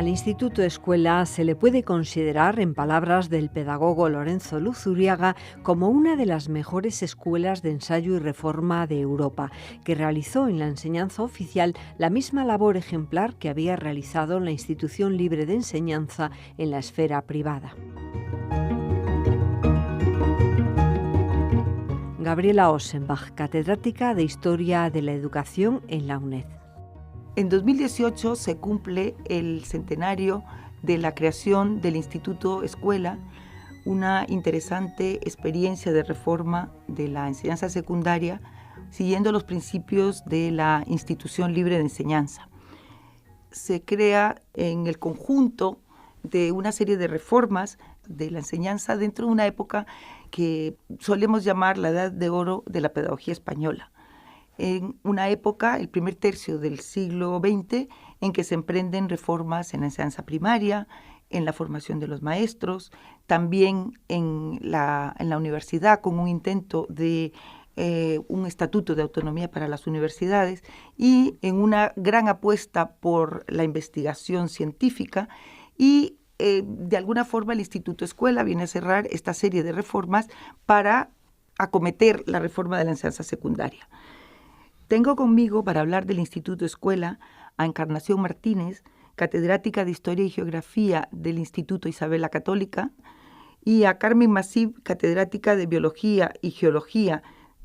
Al Instituto Escuela se le puede considerar, en palabras del pedagogo Lorenzo Luzuriaga, como una de las mejores escuelas de ensayo y reforma de Europa, que realizó en la enseñanza oficial la misma labor ejemplar que había realizado la institución libre de enseñanza en la esfera privada. Gabriela Ossenbach, catedrática de Historia de la Educación en la UNED. En 2018 se cumple el centenario de la creación del Instituto Escuela, una interesante experiencia de reforma de la enseñanza secundaria, siguiendo los principios de la institución libre de enseñanza. Se crea en el conjunto de una serie de reformas de la enseñanza dentro de una época que solemos llamar la Edad de Oro de la pedagogía española. En una época, el primer tercio del siglo XX, en que se emprenden reformas en la enseñanza primaria, en la formación de los maestros, también en la universidad, con un intento de un estatuto de autonomía para las universidades y en una gran apuesta por la investigación científica y de alguna forma el Instituto Escuela viene a cerrar esta serie de reformas para acometer la reforma de la enseñanza secundaria. Tengo conmigo para hablar del Instituto Escuela a Encarnación Martínez, catedrática de Historia y Geografía del Instituto Isabel la Católica, y a Carmen Masip, catedrática de Biología y Geología,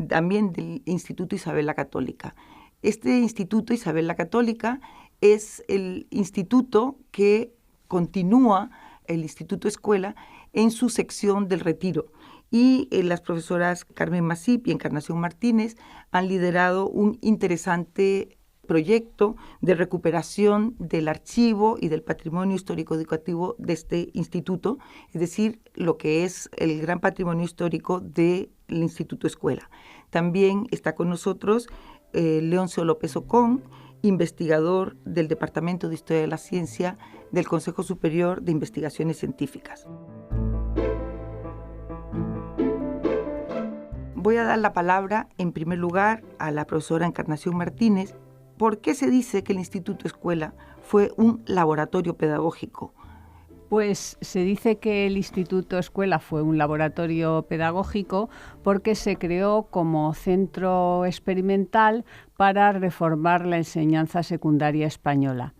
también del Instituto Isabel la Católica. Este Instituto Isabel la Católica es el instituto que continúa el Instituto Escuela en su sección del Retiro. Y las profesoras Carmen Masip y Encarnación Martínez han liderado un interesante proyecto de recuperación del archivo y del patrimonio histórico-educativo de este instituto, es decir, lo que es el gran patrimonio histórico del Instituto Escuela. También está con nosotros Leoncio López Ocón, investigador del Departamento de Historia de la Ciencia del Consejo Superior de Investigaciones Científicas. Voy a dar la palabra, en primer lugar, a la profesora Encarnación Martínez. ¿Por qué se dice que el Instituto Escuela fue un laboratorio pedagógico? Pues se dice que el Instituto Escuela fue un laboratorio pedagógico porque se creó como centro experimental para reformar la enseñanza secundaria española.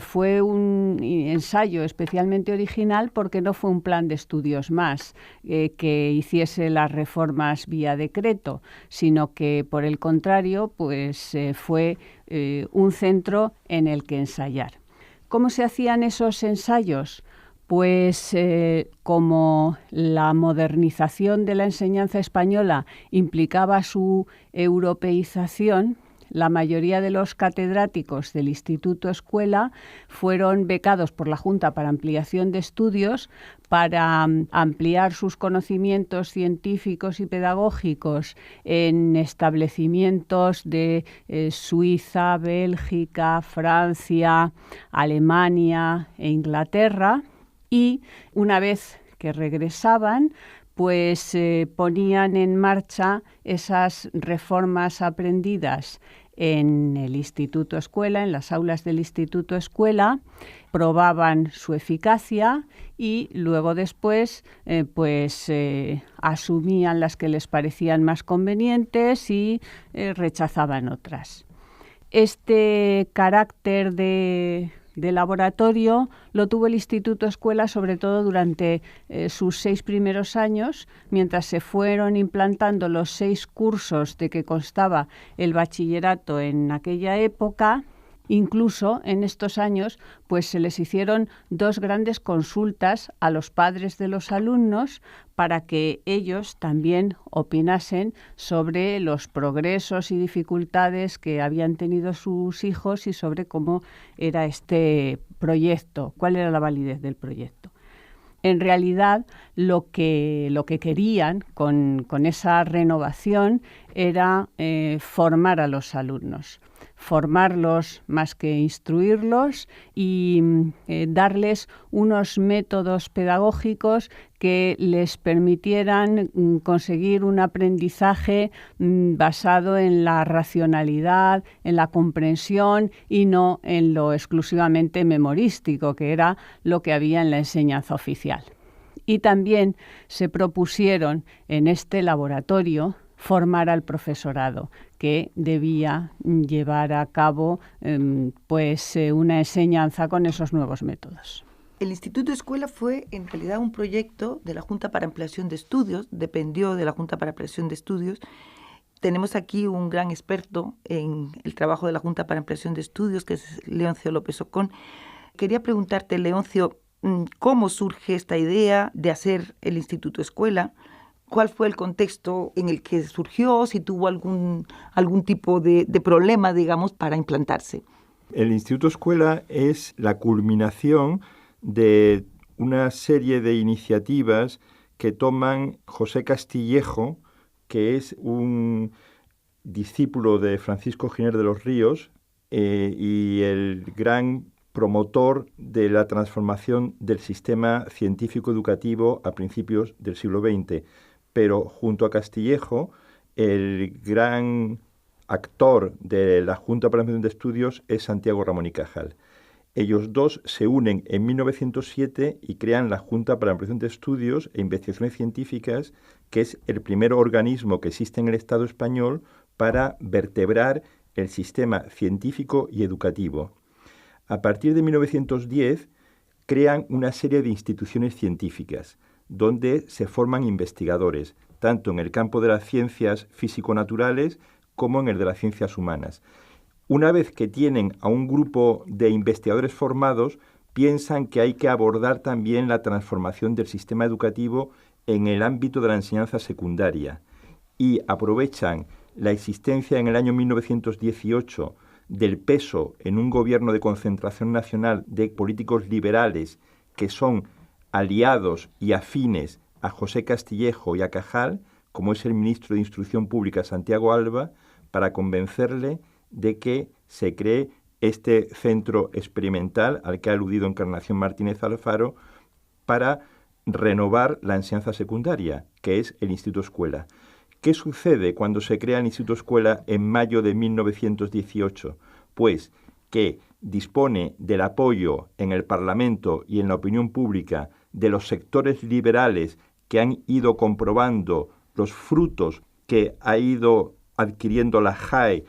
Fue un ensayo especialmente original porque no fue un plan de estudios más que hiciese las reformas vía decreto, sino que por el contrario pues, fue un centro en el que ensayar. ¿Cómo se hacían esos ensayos? Pues como la modernización de la enseñanza española implicaba su europeización, la mayoría de los catedráticos del Instituto Escuela fueron becados por la Junta para Ampliación de Estudios para ampliar sus conocimientos científicos y pedagógicos en establecimientos de Suiza, Bélgica, Francia, Alemania e Inglaterra, y una vez que regresaban, pues ponían en marcha esas reformas aprendidas en el Instituto Escuela, en las aulas del Instituto Escuela, probaban su eficacia y luego después asumían las que les parecían más convenientes y rechazaban otras. Este carácter de laboratorio lo tuvo el Instituto Escuela sobre todo durante sus 6 primeros años, mientras se fueron implantando los 6 cursos de que constaba el bachillerato en aquella época. Incluso en estos años pues se les hicieron 2 grandes consultas a los padres de los alumnos para que ellos también opinasen sobre los progresos y dificultades que habían tenido sus hijos y sobre cómo era este proyecto, cuál era la validez del proyecto. En realidad, lo que querían con esa renovación era formar a los alumnos. formarlos más que instruirlos y darles unos métodos pedagógicos que les permitieran conseguir un aprendizaje basado en la racionalidad, en la comprensión y no en lo exclusivamente memorístico, que era lo que había en la enseñanza oficial. Y también se propusieron en este laboratorio formar al profesorado, que debía llevar a cabo una enseñanza con esos nuevos métodos. El Instituto Escuela fue en realidad un proyecto de la Junta para Ampliación de Estudios, dependió de la Junta para Ampliación de Estudios. Tenemos aquí un gran experto en el trabajo de la Junta para Ampliación de Estudios, que es Leoncio López Ocón. Quería preguntarte, Leoncio, ¿cómo surge esta idea de hacer el Instituto Escuela? ¿Cuál fue el contexto en el que surgió? Si tuvo algún tipo de problema, digamos, para implantarse. El Instituto Escuela es la culminación de una serie de iniciativas que toman José Castillejo, que es un discípulo de Francisco Giner de los Ríos y el gran promotor de la transformación del sistema científico educativo a principios del siglo XX. Pero junto a Castillejo, el gran actor de la Junta para la Ampliación de Estudios es Santiago Ramón y Cajal. Ellos dos se unen en 1907 y crean la Junta para la Ampliación de Estudios e Investigaciones Científicas, que es el primer organismo que existe en el Estado español para vertebrar el sistema científico y educativo. A partir de 1910 crean una serie de instituciones científicas donde se forman investigadores, tanto en el campo de las ciencias físico-naturales como en el de las ciencias humanas. Una vez que tienen a un grupo de investigadores formados, piensan que hay que abordar también la transformación del sistema educativo en el ámbito de la enseñanza secundaria y aprovechan la existencia en el año 1918 del peso en un gobierno de concentración nacional de políticos liberales que son aliados y afines a José Castillejo y a Cajal, como es el ministro de Instrucción Pública Santiago Alba, para convencerle de que se cree este centro experimental al que ha aludido Encarnación Martínez Alfaro para renovar la enseñanza secundaria, que es el Instituto Escuela. ¿Qué sucede cuando se crea el Instituto Escuela en mayo de 1918? Pues que dispone del apoyo en el Parlamento y en la opinión pública de los sectores liberales que han ido comprobando los frutos que ha ido adquiriendo la JAE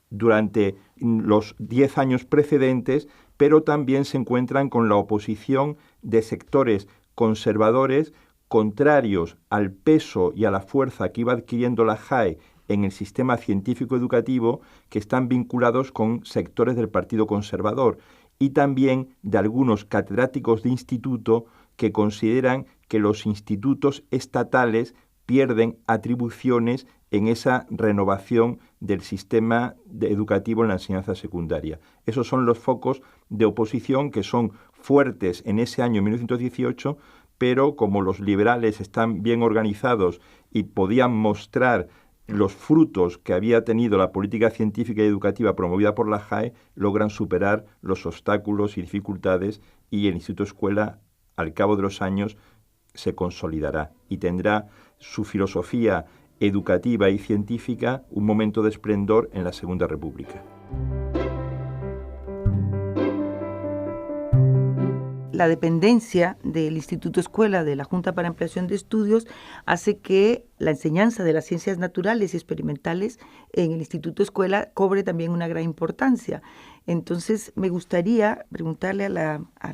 durante los 10 años precedentes, pero también se encuentran con la oposición de sectores conservadores contrarios al peso y a la fuerza que iba adquiriendo la JAE en el sistema científico educativo, que están vinculados con sectores del Partido Conservador y también de algunos catedráticos de instituto que consideran que los institutos estatales pierden atribuciones en esa renovación del sistema educativo en la enseñanza secundaria. Esos son los focos de oposición que son fuertes en ese año 1918, pero como los liberales están bien organizados y podían mostrar los frutos que había tenido la política científica y educativa promovida por la JAE, logran superar los obstáculos y dificultades y el Instituto Escuela, al cabo de los años, se consolidará y tendrá su filosofía educativa y científica un momento de esplendor en la Segunda República. La dependencia del Instituto Escuela de la Junta para Ampliación de Estudios hace que la enseñanza de las ciencias naturales y experimentales en el Instituto Escuela cobre también una gran importancia. Entonces, me gustaría preguntarle a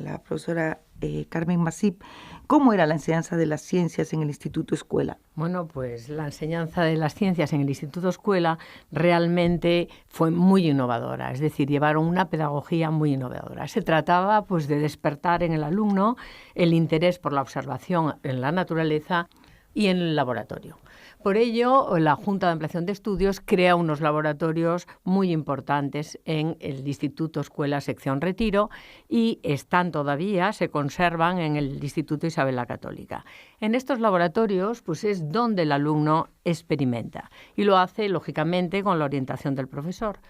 la profesora Carmen Masip, ¿cómo era la enseñanza de las ciencias en el Instituto Escuela? Bueno, pues la enseñanza de las ciencias en el Instituto Escuela realmente fue muy innovadora, es decir, llevaron una pedagogía muy innovadora. Se trataba pues de despertar en el alumno el interés por la observación en la naturaleza y en el laboratorio. Por ello, la Junta de Ampliación de Estudios crea unos laboratorios muy importantes en el Instituto Escuela Sección Retiro y están todavía, se conservan en el Instituto Isabel la Católica. En estos laboratorios pues es donde el alumno experimenta y lo hace, lógicamente, con la orientación del profesor.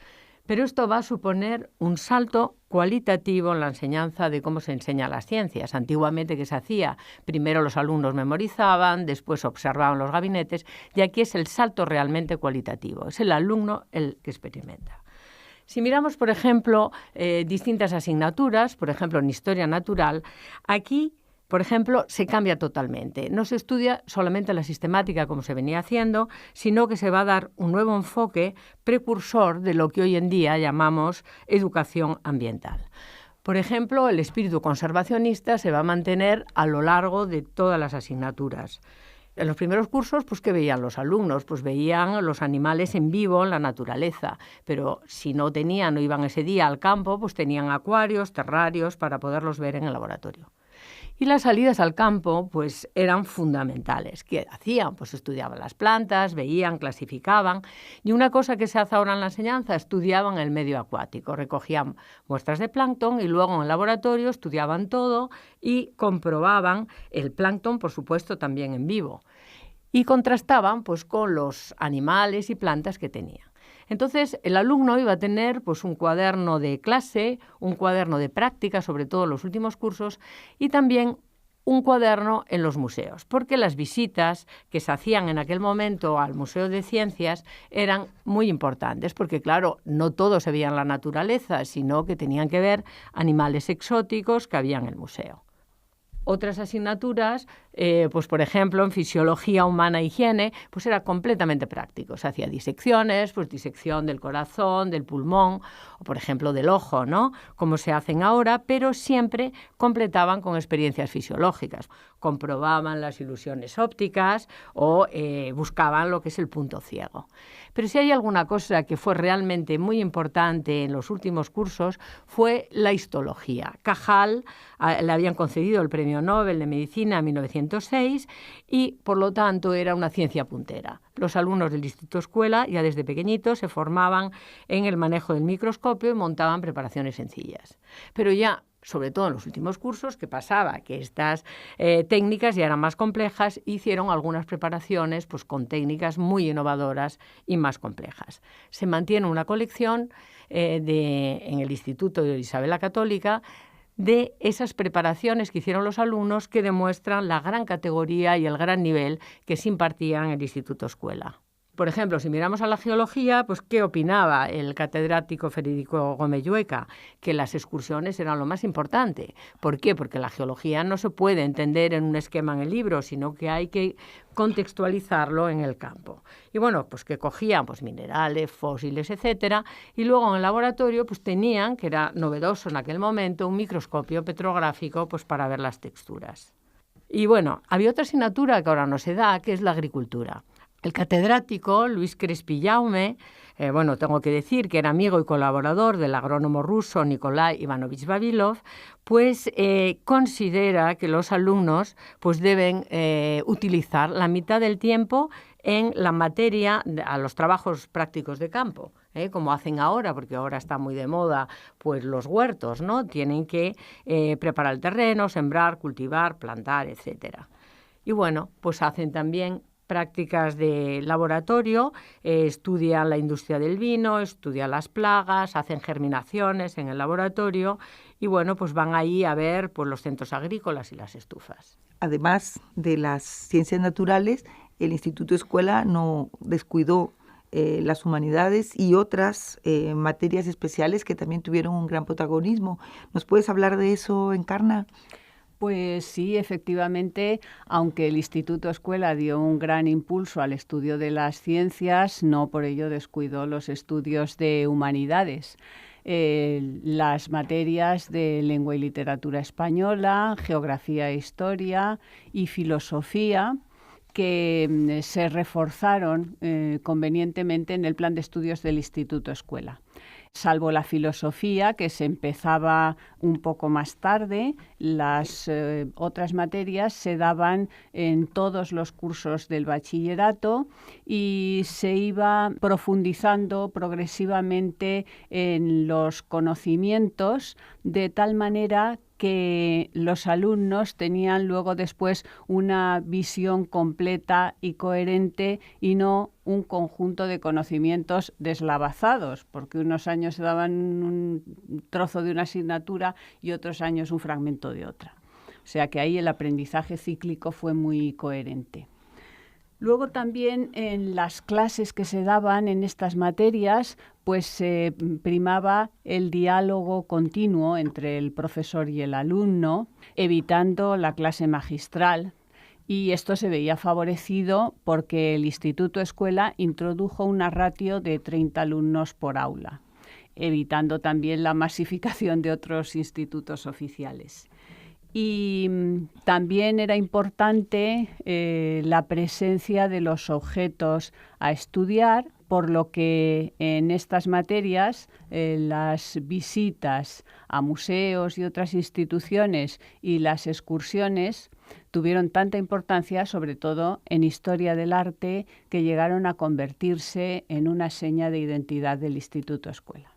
Pero esto va a suponer un salto cualitativo en la enseñanza de cómo se enseña las ciencias. Antiguamente, ¿qué se hacía? Primero los alumnos memorizaban, después observaban los gabinetes, y aquí es el salto realmente cualitativo. Es el alumno el que experimenta. Si miramos, por ejemplo, distintas asignaturas, por ejemplo, en Historia Natural, aquí, por ejemplo, se cambia totalmente. No se estudia solamente la sistemática como se venía haciendo, sino que se va a dar un nuevo enfoque precursor de lo que hoy en día llamamos educación ambiental. Por ejemplo, el espíritu conservacionista se va a mantener a lo largo de todas las asignaturas. En los primeros cursos, pues, ¿qué veían los alumnos? Pues veían los animales en vivo, en la naturaleza, pero si no iban ese día al campo, pues tenían acuarios, terrarios para poderlos ver en el laboratorio. Y las salidas al campo, pues, eran fundamentales. ¿Qué hacían? Pues estudiaban las plantas, veían, clasificaban. Y una cosa que se hace ahora en la enseñanza, estudiaban el medio acuático. Recogían muestras de plancton y luego en el laboratorio estudiaban todo y comprobaban el plancton, por supuesto, también en vivo. Y contrastaban, pues, con los animales y plantas que tenían. Entonces, el alumno iba a tener, pues, un cuaderno de clase, un cuaderno de práctica, sobre todo en los últimos cursos, y también un cuaderno en los museos, porque las visitas que se hacían en aquel momento al Museo de Ciencias eran muy importantes, porque, claro, no todo se veía en la naturaleza, sino que tenían que ver animales exóticos que había en el museo. Otras asignaturas, pues por ejemplo, en Fisiología Humana e Higiene, pues era completamente práctico. Se hacía disecciones, pues disección del corazón, del pulmón, o por ejemplo del ojo, ¿no? Como se hacen ahora, pero siempre completaban con experiencias fisiológicas. Comprobaban las ilusiones ópticas o buscaban lo que es el punto ciego. Pero si hay alguna cosa que fue realmente muy importante en los últimos cursos, fue la histología. Cajal le habían concedido el Premio Nobel de Medicina en 1906 y, por lo tanto, era una ciencia puntera. Los alumnos del Instituto Escuela, ya desde pequeñitos, se formaban en el manejo del microscopio y montaban preparaciones sencillas. Pero ya, sobre todo en los últimos cursos, ¿qué pasaba? Que estas técnicas ya eran más complejas, hicieron algunas preparaciones, pues, con técnicas muy innovadoras y más complejas. Se mantiene una colección en el Instituto de Isabel la Católica de esas preparaciones que hicieron los alumnos que demuestran la gran categoría y el gran nivel que se impartía en el Instituto Escuela. Por ejemplo, si miramos a la geología, pues ¿qué opinaba el catedrático Federico Gómez Llueca? Que las excursiones eran lo más importante. ¿Por qué? Porque la geología no se puede entender en un esquema en el libro, sino que hay que contextualizarlo en el campo. Y bueno, pues que cogían, pues, minerales, fósiles, etcétera, y luego en el laboratorio pues tenían, que era novedoso en aquel momento, un microscopio petrográfico, pues, para ver las texturas. Y bueno, había otra asignatura que ahora no se da, que es la agricultura. El catedrático Luis Crespi Jaume, tengo que decir que era amigo y colaborador del agrónomo ruso Nikolai Ivanovich Vavilov, pues considera que los alumnos, pues, deben utilizar la mitad del tiempo en la materia, a los trabajos prácticos de campo, como hacen ahora, porque ahora está muy de moda, pues, los huertos, ¿no? Tienen que preparar el terreno, sembrar, cultivar, plantar, etcétera. Y bueno, pues hacen también prácticas de laboratorio, estudian la industria del vino, estudian las plagas, hacen germinaciones en el laboratorio y bueno, pues van ahí a ver, pues, los centros agrícolas y las estufas. Además de las ciencias naturales, el Instituto Escuela no descuidó las humanidades y otras materias especiales que también tuvieron un gran protagonismo. ¿Nos puedes hablar de eso, Encarna? Pues sí, efectivamente, aunque el Instituto Escuela dio un gran impulso al estudio de las ciencias, no por ello descuidó los estudios de humanidades. Las materias de lengua y literatura española, geografía e historia y filosofía, que se reforzaron convenientemente en el plan de estudios del Instituto Escuela. Salvo la filosofía, que se empezaba un poco más tarde, las otras materias se daban en todos los cursos del bachillerato y se iba profundizando progresivamente en los conocimientos, de tal manera que los alumnos tenían luego después una visión completa y coherente y no un conjunto de conocimientos deslavazados, porque unos años se daban un trozo de una asignatura y otros años un fragmento de otra. O sea que ahí el aprendizaje cíclico fue muy coherente. Luego también en las clases que se daban en estas materias, pues se primaba el diálogo continuo entre el profesor y el alumno, evitando la clase magistral. Y esto se veía favorecido porque el Instituto Escuela introdujo una ratio de 30 alumnos por aula, evitando también la masificación de otros institutos oficiales. Y también era importante la presencia de los objetos a estudiar, por lo que en estas materias las visitas a museos y otras instituciones y las excursiones tuvieron tanta importancia, sobre todo en historia del arte, que llegaron a convertirse en una seña de identidad del Instituto Escuela.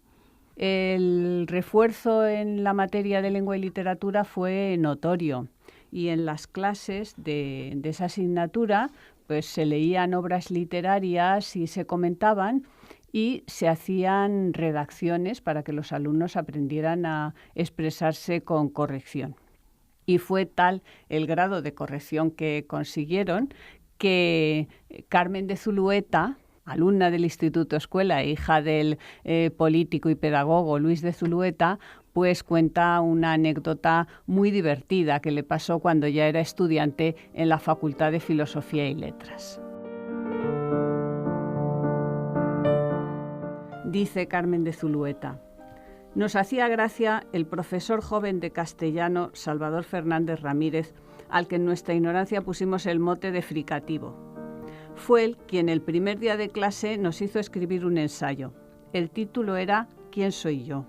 El refuerzo en la materia de lengua y literatura fue notorio y en las clases de esa asignatura pues se leían obras literarias y se comentaban y se hacían redacciones para que los alumnos aprendieran a expresarse con corrección. Y fue tal el grado de corrección que consiguieron que Carmen de Zulueta, alumna del Instituto Escuela, hija del político y pedagogo Luis de Zulueta, pues cuenta una anécdota muy divertida que le pasó cuando ya era estudiante en la Facultad de Filosofía y Letras. Dice Carmen de Zulueta: nos hacía gracia el profesor joven de castellano Salvador Fernández Ramírez, al que en nuestra ignorancia pusimos el mote de fricativo. Fue él quien el primer día de clase nos hizo escribir un ensayo. El título era ¿Quién soy yo?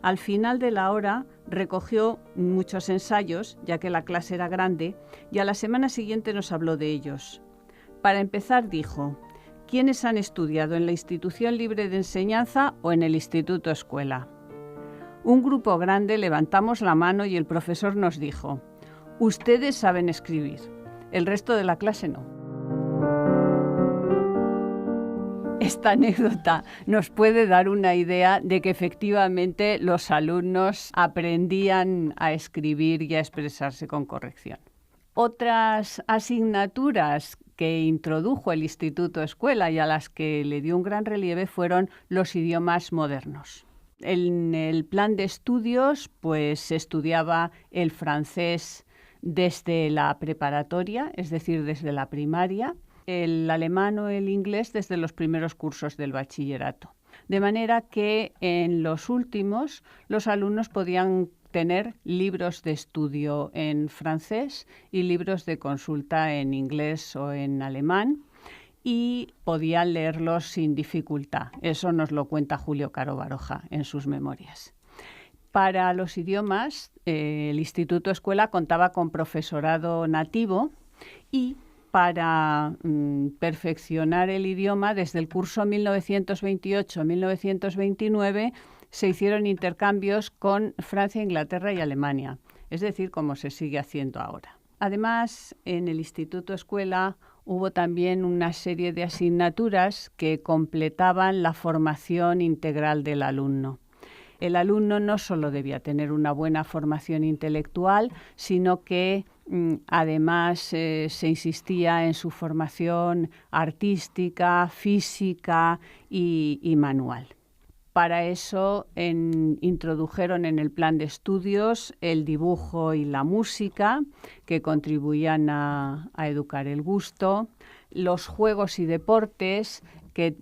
Al final de la hora recogió muchos ensayos, ya que la clase era grande, y a la semana siguiente nos habló de ellos. Para empezar dijo: ¿quiénes han estudiado en la Institución Libre de Enseñanza o en el Instituto Escuela? Un grupo grande levantamos la mano y el profesor nos dijo: ustedes saben escribir, el resto de la clase no. Esta anécdota nos puede dar una idea de que efectivamente los alumnos aprendían a escribir y a expresarse con corrección. Otras asignaturas que introdujo el Instituto Escuela y a las que le dio un gran relieve fueron los idiomas modernos. En el plan de estudios, pues se estudiaba el francés desde la preparatoria, es decir, desde la primaria, el alemán o el inglés desde los primeros cursos del bachillerato. De manera que en los últimos los alumnos podían tener libros de estudio en francés y libros de consulta en inglés o en alemán y podían leerlos sin dificultad. Eso nos lo cuenta Julio Caro Baroja en sus memorias. Para los idiomas, el Instituto Escuela contaba con profesorado nativo y para perfeccionar el idioma, desde el curso 1928-1929 se hicieron intercambios con Francia, Inglaterra y Alemania, es decir, como se sigue haciendo ahora. Además, en el Instituto Escuela hubo también una serie de asignaturas que completaban la formación integral del alumno. El alumno no solo debía tener una buena formación intelectual, sino que además se insistía en su formación artística, física y manual. Para eso introdujeron en el plan de estudios el dibujo y la música, que contribuían a educar el gusto, los juegos y deportes, que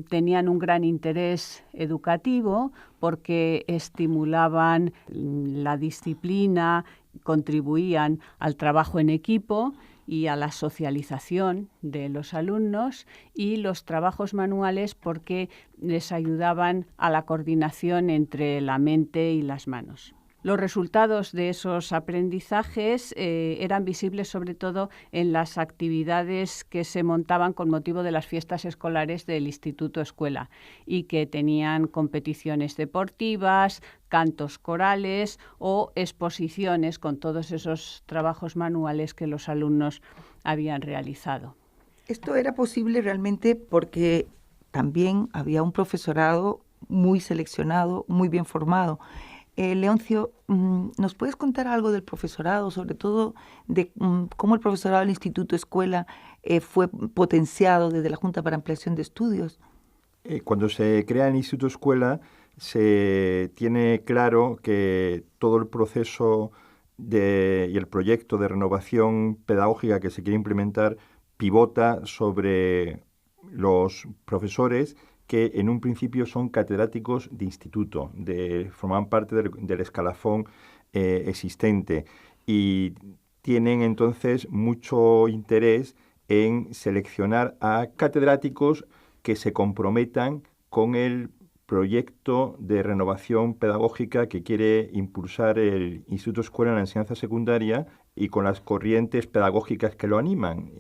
tenían un gran interés educativo porque estimulaban la disciplina, contribuían al trabajo en equipo y a la socialización de los alumnos, y los trabajos manuales porque les ayudaban a la coordinación entre la mente y las manos. Los resultados de esos aprendizajes eran visibles sobre todo en las actividades que se montaban con motivo de las fiestas escolares del Instituto Escuela y que tenían competiciones deportivas, cantos corales o exposiciones con todos esos trabajos manuales que los alumnos habían realizado. Esto era posible realmente porque también había un profesorado muy seleccionado, muy bien formado. Leoncio, ¿nos puedes contar algo del profesorado, sobre todo de cómo el profesorado del Instituto Escuela fue potenciado desde la Junta para Ampliación de Estudios? Cuando se crea el Instituto Escuela, se tiene claro que todo el proceso y el proyecto de renovación pedagógica que se quiere implementar pivota sobre los profesores que en un principio son catedráticos de instituto, forman parte del escalafón existente y tienen entonces mucho interés en seleccionar a catedráticos que se comprometan con el proyecto de renovación pedagógica que quiere impulsar el Instituto Escuela en la enseñanza secundaria y con las corrientes pedagógicas que lo animan,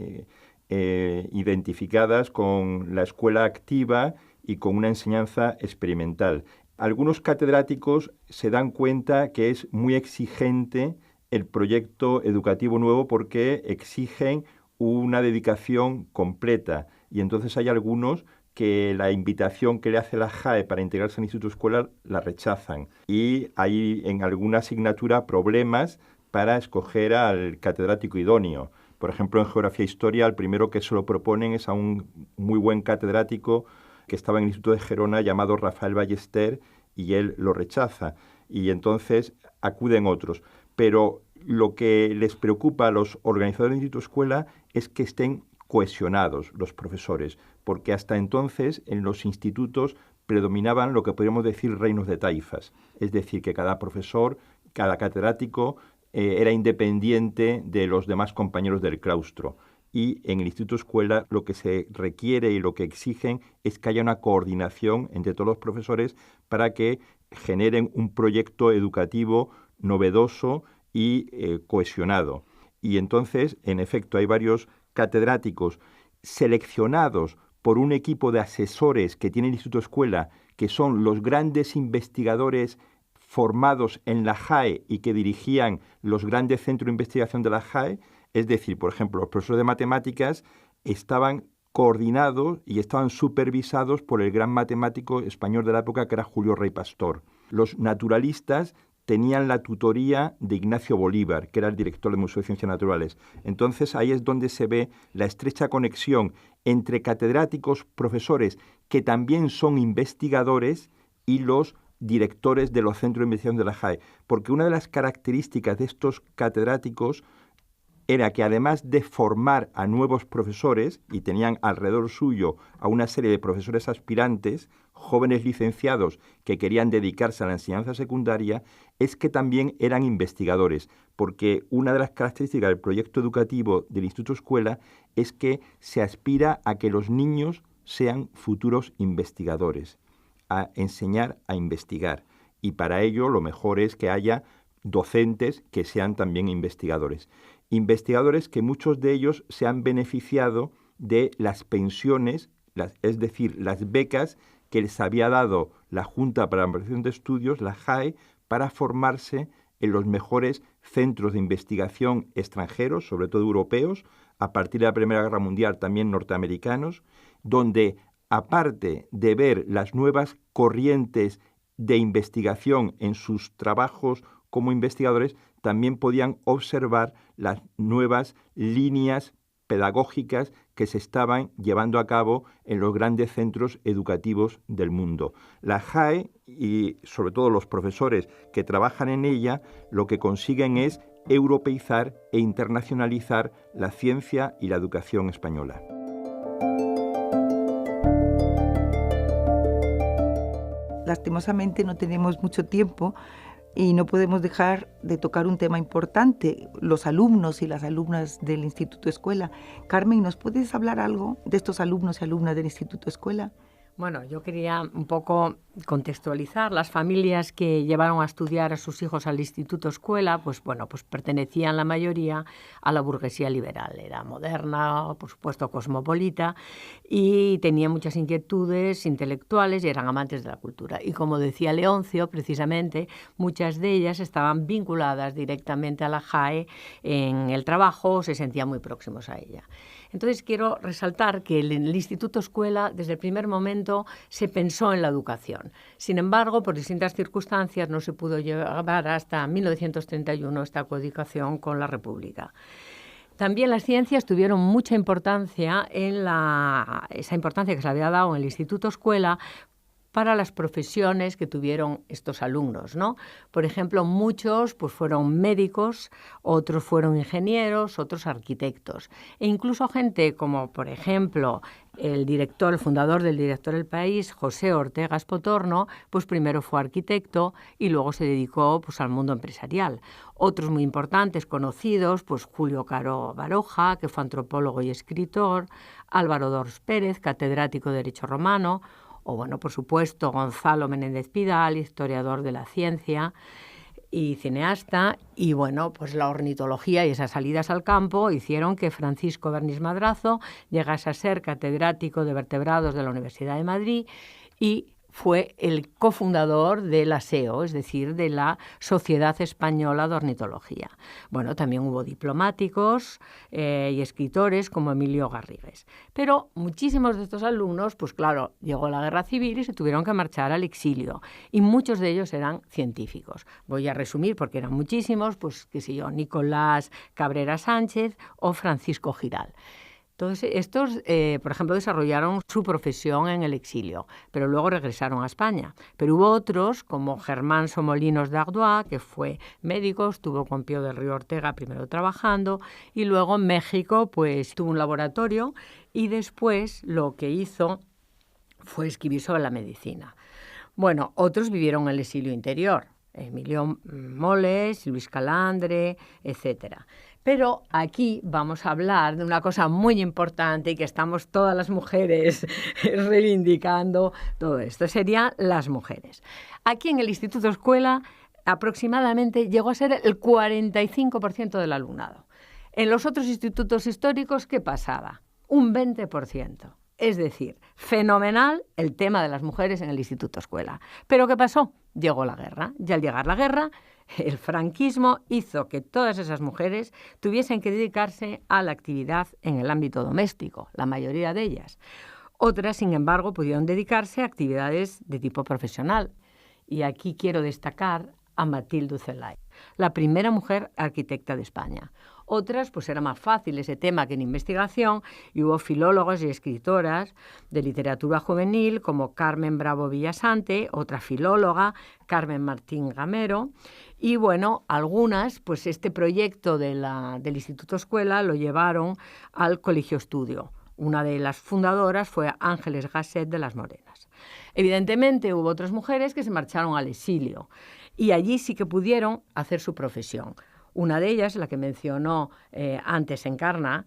identificadas con la escuela activa y con una enseñanza experimental. Algunos catedráticos se dan cuenta que es muy exigente el proyecto educativo nuevo porque exigen una dedicación completa y entonces hay algunos que la invitación que le hace la JAE para integrarse al Instituto Escuela la rechazan y hay en alguna asignatura problemas para escoger al catedrático idóneo. Por ejemplo, en Geografía e Historia, el primero que se lo proponen es a un muy buen catedrático que estaba en el Instituto de Gerona llamado Rafael Ballester y él lo rechaza y entonces acuden otros. Pero lo que les preocupa a los organizadores del Instituto Escuela es que estén cohesionados los profesores, porque hasta entonces en los institutos predominaban lo que podríamos decir reinos de taifas, es decir, que cada profesor, cada catedrático era independiente de los demás compañeros del claustro. Y en el Instituto Escuela lo que se requiere y lo que exigen es que haya una coordinación entre todos los profesores para que generen un proyecto educativo novedoso y cohesionado. Y entonces, en efecto, hay varios catedráticos seleccionados por un equipo de asesores que tiene el Instituto Escuela, que son los grandes investigadores formados en la JAE y que dirigían los grandes centros de investigación de la JAE. Es decir, por ejemplo, los profesores de matemáticas estaban coordinados y estaban supervisados por el gran matemático español de la época que era Julio Rey Pastor. Los naturalistas tenían la tutoría de Ignacio Bolívar, que era el director del Museo de Ciencias Naturales. Entonces ahí es donde se ve la estrecha conexión entre catedráticos, profesores que también son investigadores y los directores de los centros de investigación de la JAE. Porque una de las características de estos catedráticos era que además de formar a nuevos profesores, y tenían alrededor suyo a una serie de profesores aspirantes, jóvenes licenciados que querían dedicarse a la enseñanza secundaria, es que también eran investigadores, porque una de las características del proyecto educativo del Instituto Escuela es que se aspira a que los niños sean futuros investigadores, a enseñar a investigar. Y para ello lo mejor es que haya docentes que sean también investigadores. Investigadores que muchos de ellos se han beneficiado de las pensiones, es decir, las becas que les había dado la Junta para la Ampliación de Estudios, la JAE, para formarse en los mejores centros de investigación extranjeros, sobre todo europeos, a partir de la Primera Guerra Mundial también norteamericanos, donde aparte de ver las nuevas corrientes de investigación en sus trabajos como investigadores, también podían observar las nuevas líneas pedagógicas que se estaban llevando a cabo en los grandes centros educativos del mundo. La JAE y sobre todo los profesores que trabajan en ella lo que consiguen es europeizar e internacionalizar la ciencia y la educación española. Lastimosamente no tenemos mucho tiempo y no podemos dejar de tocar un tema importante, los alumnos y las alumnas del Instituto Escuela. Carmen, ¿nos puedes hablar algo de estos alumnos y alumnas del Instituto Escuela? Bueno, yo quería un poco contextualizar, las familias que llevaron a estudiar a sus hijos al Instituto Escuela, pues pertenecían la mayoría a la burguesía liberal. Era moderna, por supuesto cosmopolita, y tenía muchas inquietudes intelectuales y eran amantes de la cultura. Y como decía Leoncio, precisamente, muchas de ellas estaban vinculadas directamente a la JAE en el trabajo, o se sentían muy próximos a ella. Entonces quiero resaltar que en el Instituto Escuela, desde el primer momento, se pensó en la educación. Sin embargo, por distintas circunstancias, no se pudo llevar hasta 1931 esta coeducación con la República. También las ciencias tuvieron mucha importancia esa importancia que se había dado en el Instituto Escuela para las profesiones que tuvieron estos alumnos, ¿no? Por ejemplo, muchos pues, fueron médicos, otros fueron ingenieros, otros arquitectos. E incluso gente como, por ejemplo, el fundador del Director del País, José Ortega Espotorno, pues primero fue arquitecto y luego se dedicó pues, al mundo empresarial. Otros muy importantes, conocidos, pues Julio Caro Baroja, que fue antropólogo y escritor, Álvaro Dors Pérez, catedrático de Derecho Romano, o bueno, por supuesto, Gonzalo Menéndez Pidal, historiador de la ciencia y cineasta, y bueno, pues la ornitología y esas salidas al campo hicieron que Francisco Bernis Madrazo llegase a ser catedrático de vertebrados de la Universidad de Madrid y fue el cofundador de la SEO, es decir, de la Sociedad Española de Ornitología. Bueno, también hubo diplomáticos y escritores como Emilio Garrigues. Pero muchísimos de estos alumnos, pues claro, llegó la Guerra Civil y se tuvieron que marchar al exilio. Y muchos de ellos eran científicos. Voy a resumir porque eran muchísimos, pues qué sé yo, Nicolás Cabrera Sánchez o Francisco Giral. Entonces, estos, por ejemplo, desarrollaron su profesión en el exilio, pero luego regresaron a España. Pero hubo otros, como Germán Somolinos de Ardois, que fue médico, estuvo con Pío del Río Ortega primero trabajando, y luego en México pues tuvo un laboratorio, y después lo que hizo fue escribir sobre la medicina. Bueno, otros vivieron en el exilio interior, Emilio Moles, Luis Calandre, etcétera. Pero aquí vamos a hablar de una cosa muy importante y que estamos todas las mujeres reivindicando todo esto, serían las mujeres. Aquí en el Instituto Escuela aproximadamente llegó a ser el 45% del alumnado. En los otros institutos históricos, ¿qué pasaba? Un 20%. Es decir, fenomenal el tema de las mujeres en el Instituto Escuela. ¿Pero qué pasó? Llegó la guerra. Y al llegar la guerra, el franquismo hizo que todas esas mujeres tuviesen que dedicarse a la actividad en el ámbito doméstico, la mayoría de ellas. Otras, sin embargo, pudieron dedicarse a actividades de tipo profesional. Y aquí quiero destacar a Matilde Ucelay, la primera mujer arquitecta de España. Otras, pues era más fácil ese tema que en investigación, y hubo filólogos y escritoras de literatura juvenil como Carmen Bravo Villasante, otra filóloga, Carmen Martín Gamero, y bueno, algunas, pues este proyecto del Instituto Escuela lo llevaron al Colegio Estudio. Una de las fundadoras fue Ángeles Gasset de las Morenas. Evidentemente hubo otras mujeres que se marcharon al exilio y allí sí que pudieron hacer su profesión. Una de ellas, la que mencionó antes Encarna,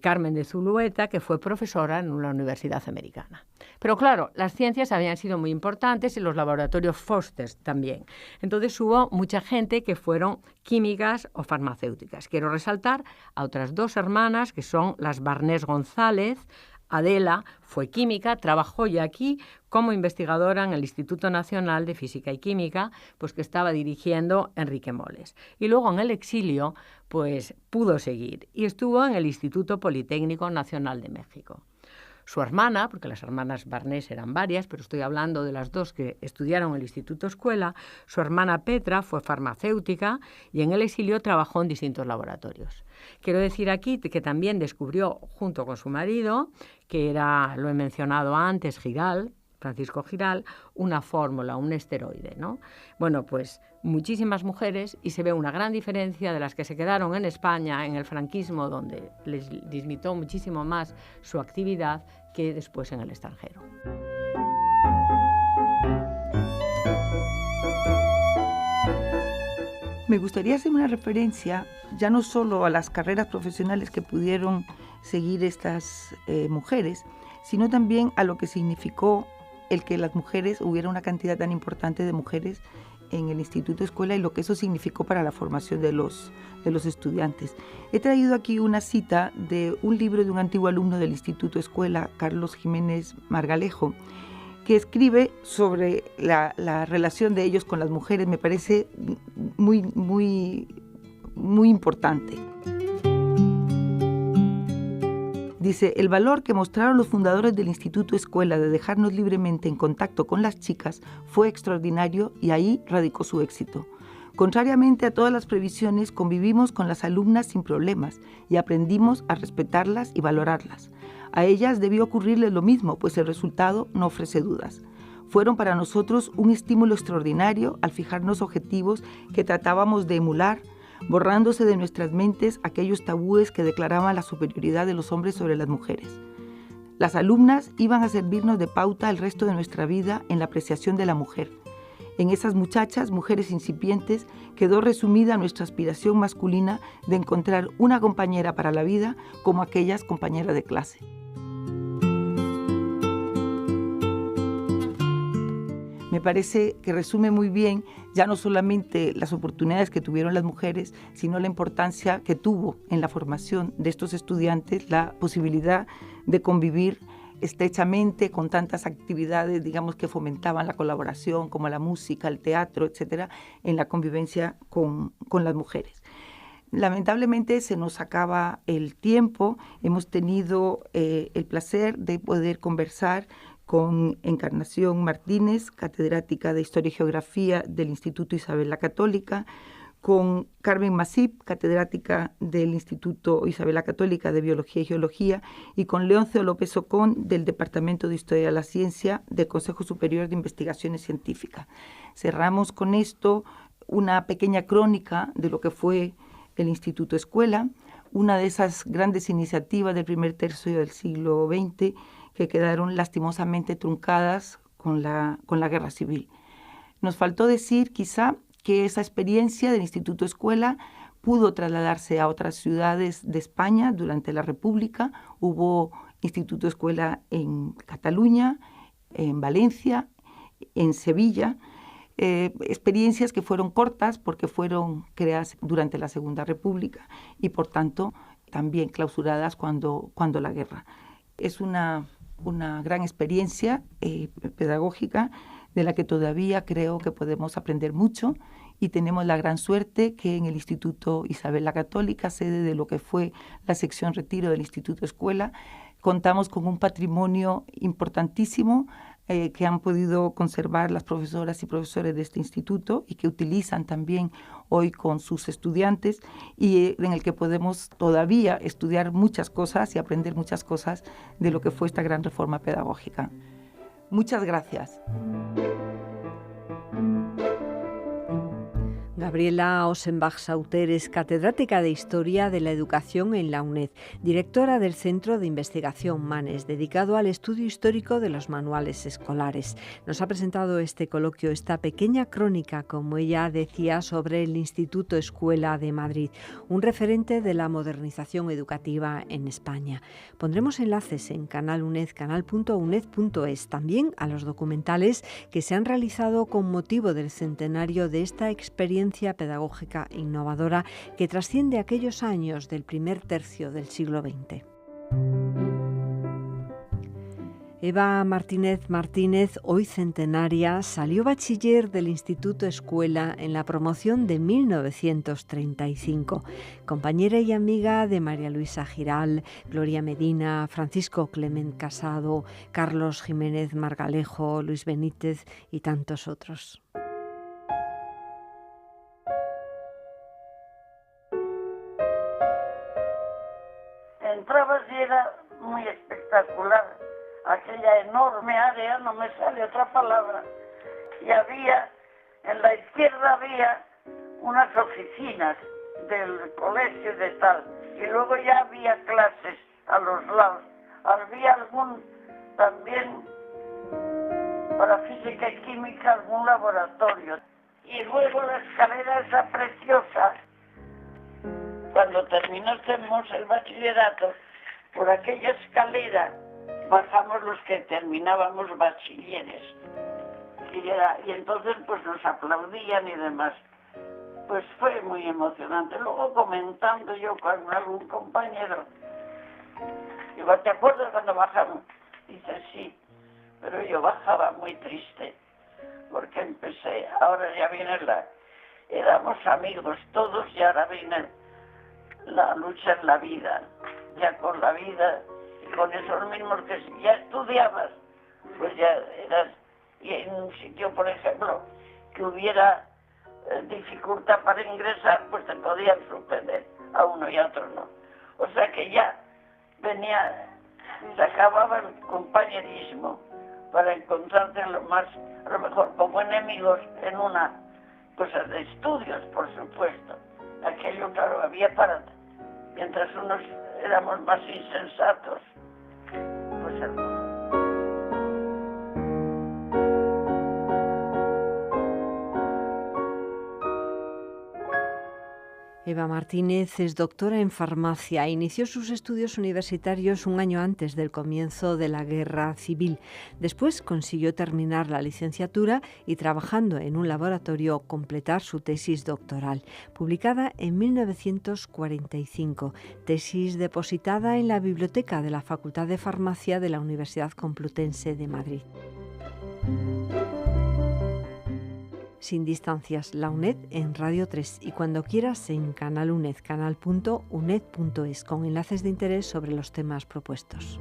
Carmen de Zulueta, que fue profesora en una universidad americana. Pero claro, las ciencias habían sido muy importantes y los laboratorios Foster también. Entonces hubo mucha gente que fueron químicas o farmacéuticas. Quiero resaltar a otras dos hermanas que son las Barnés González. Adela fue química, trabajó ya aquí como investigadora en el Instituto Nacional de Física y Química, pues que estaba dirigiendo Enrique Moles. Y luego en el exilio, pues pudo seguir y estuvo en el Instituto Politécnico Nacional de México. Su hermana, porque las hermanas Barnés eran varias, pero estoy hablando de las dos que estudiaron en el Instituto Escuela, su hermana Petra fue farmacéutica y en el exilio trabajó en distintos laboratorios. Quiero decir aquí que también descubrió, junto con su marido, que era, lo he mencionado antes, Francisco Giral, una fórmula, un esteroide, ¿no? Bueno, pues muchísimas mujeres y se ve una gran diferencia de las que se quedaron en España, en el franquismo, donde les limitó muchísimo más su actividad que después en el extranjero. Me gustaría hacer una referencia ya no solo a las carreras profesionales que pudieron seguir estas mujeres, sino también a lo que significó el que las mujeres, hubiera una cantidad tan importante de mujeres en el Instituto Escuela y lo que eso significó para la formación de los estudiantes. He traído aquí una cita de un libro de un antiguo alumno del Instituto Escuela, Carlos Jiménez Margalejo, que escribe sobre la relación de ellos con las mujeres. Me parece muy, muy, muy importante. Dice, el valor que mostraron los fundadores del Instituto Escuela de dejarnos libremente en contacto con las chicas fue extraordinario y ahí radicó su éxito. Contrariamente a todas las previsiones, convivimos con las alumnas sin problemas y aprendimos a respetarlas y valorarlas. A ellas debió ocurrirles lo mismo, pues el resultado no ofrece dudas. Fueron para nosotros un estímulo extraordinario al fijarnos objetivos que tratábamos de emular, borrándose de nuestras mentes aquellos tabúes que declaraban la superioridad de los hombres sobre las mujeres. Las alumnas iban a servirnos de pauta el resto de nuestra vida en la apreciación de la mujer. En esas muchachas, mujeres incipientes, quedó resumida nuestra aspiración masculina de encontrar una compañera para la vida como aquellas compañeras de clase. Me parece que resume muy bien ya no solamente las oportunidades que tuvieron las mujeres, sino la importancia que tuvo en la formación de estos estudiantes la posibilidad de convivir estrechamente con tantas actividades, digamos, que fomentaban la colaboración, como la música, el teatro, etcétera, en la convivencia con las mujeres. Lamentablemente se nos acaba el tiempo. Hemos tenido el placer de poder conversar con Encarnación Martínez, catedrática de Historia y Geografía del Instituto Isabel la Católica, con Carmen Masip, catedrática del Instituto Isabel la Católica de Biología y Geología, y con Leoncio López Ocón, del Departamento de Historia de la Ciencia del Consejo Superior de Investigaciones Científicas. Cerramos con esto una pequeña crónica de lo que fue el Instituto Escuela, una de esas grandes iniciativas del primer tercio del siglo XX que quedaron lastimosamente truncadas con la Guerra Civil. Nos faltó decir quizá que esa experiencia del Instituto Escuela pudo trasladarse a otras ciudades de España durante la República. Hubo Instituto Escuela en Cataluña, en Valencia, en Sevilla, experiencias que fueron cortas porque fueron creadas durante la Segunda República y por tanto también clausuradas cuando la guerra. Es una gran experiencia pedagógica de la que todavía creo que podemos aprender mucho y tenemos la gran suerte que en el Instituto Isabel la Católica, sede de lo que fue la sección Retiro del Instituto Escuela, contamos con un patrimonio importantísimo que han podido conservar las profesoras y profesores de este instituto y que utilizan también hoy con sus estudiantes y en el que podemos todavía estudiar muchas cosas y aprender muchas cosas de lo que fue esta gran reforma pedagógica. Muchas gracias. Gabriela Ossenbach-Sauter es catedrática de Historia de la Educación en la UNED, directora del Centro de Investigación MANES, dedicado al estudio histórico de los manuales escolares. Nos ha presentado este coloquio, esta pequeña crónica, como ella decía, sobre el Instituto Escuela de Madrid, un referente de la modernización educativa en España. Pondremos enlaces en Canal UNED, canal.uned.es, también a los documentales que se han realizado con motivo del centenario de esta experiencia pedagógica innovadora que trasciende aquellos años del primer tercio del siglo XX. Eva Martínez, hoy centenaria, salió bachiller del Instituto Escuela en la promoción de 1935. Compañera y amiga de María Luisa Giral, Gloria Medina, Francisco Clement Casado, Carlos Jiménez Margalejo, Luis Benítez y tantos otros. Entrabas y era muy espectacular. Aquella enorme área, no me sale otra palabra, y había, en la izquierda había unas oficinas del colegio de tal, y luego ya había clases a los lados. Había algún, también, para física y química, algún laboratorio. Y luego la escalera esa preciosa. Cuando terminamos el bachillerato, por aquella escalera bajamos los que terminábamos bachilleres. Y entonces pues nos aplaudían y demás. Pues fue muy emocionante. Luego comentando yo con algún compañero, digo, ¿te acuerdas cuando bajamos? Dice, sí, pero yo bajaba muy triste, porque empecé, ahora ya viene éramos amigos todos y ahora viene la lucha en la vida, ya con la vida y con esos mismos que si ya estudiabas, pues ya eras, y en un sitio, por ejemplo, que hubiera dificultad para ingresar, pues te podían suspender, a uno y a otro no. O sea que ya se acababa el compañerismo para encontrarte a lo mejor como enemigos en una cosa de estudios, por supuesto. Aquello, claro, había mientras unos éramos más insensatos, pues algunos. Eva Martínez es doctora en farmacia. Inició sus estudios universitarios un año antes del comienzo de la Guerra Civil. Después consiguió terminar la licenciatura y, trabajando en un laboratorio, completar su tesis doctoral, publicada en 1945, tesis depositada en la biblioteca de la Facultad de Farmacia de la Universidad Complutense de Madrid. Sin distancias, la UNED en Radio 3 y cuando quieras en Canal UNED, canal.uned.es, con enlaces de interés sobre los temas propuestos.